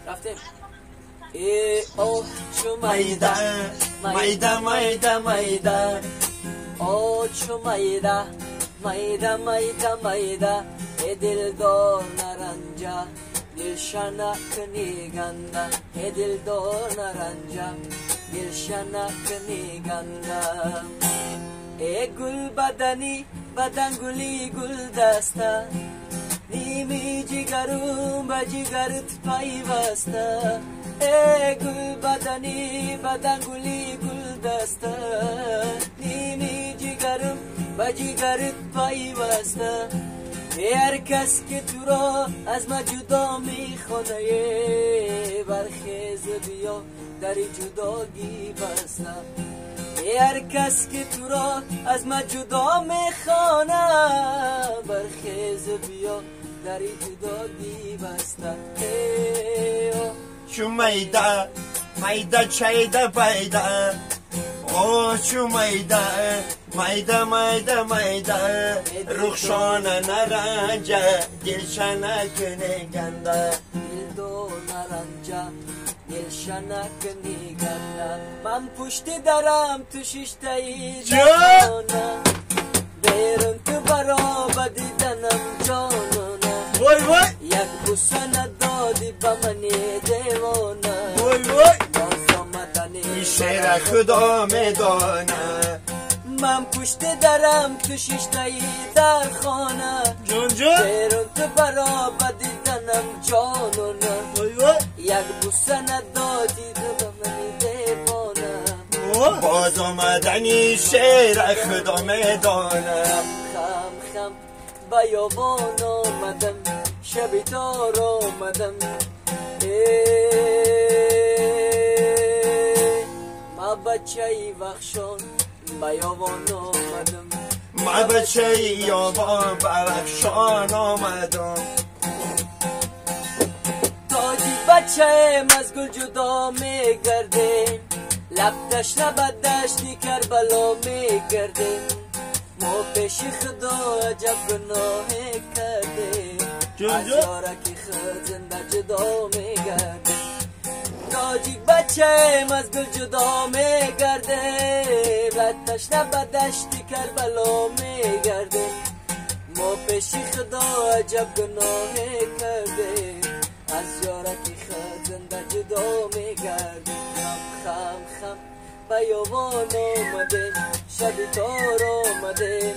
رفتیم ای او چو میده میده میده میده او چو میده میده میده میده ای دلدار نرنجا دلشنه کنیگنده ای دلدار نرنجا دلشنه کنیگنده ای گل بدنی بدن گلی گل دسته نیمی جگرم به جگرت پیوسته ای گل بدنی بدن گلی گل دسته نیمی جگرم به جگرت پیوسته ای هر کس که تو را از ما جدا میخونه برخیز بیا در جداگی بسته ای هر کس که تو را از ما جدا میخونه برخیز بیا در جداگی بسته چو میده میده چیده پیده او چو میده میده میده میده رخشان نرنجه دلشنه کنگنده دلدار نرنجه دلشنه کنگنده من پشت درم تو ششته ای جانانه بیرون تو برا دیدنم جانانه وای وای یک بوسه ندادی به منی دیوانه وای وای باز آمدنی این شعر خدا میدانه من پشت درم تو ششته ای در خانه جون جون بیرون تو برا دیدنم جانانه وای وای یک بوسه ندادی به منی دیوانه باز آمدنی شعر خدا میدانه خم خم بیابان آمدم شب تار آمدم ما بچه وخشان بیابان آمدم ما بچه یابان برخشان آمدم تاجی بچه مزگل جدا میگرده لب دشت بد دشتی کربلا میگرده ما پیش خدا عجب گناه کرده از یارکی خود زنده جدا میگرده تاجیک بچه مزگل جدا میگرده لب دشت بد دشتی کربلا میگرده ما پیش خدا عجب گناه کرده از یارکی خود زنده جدا میگرده خم خم بیابان آمده شب تار آمده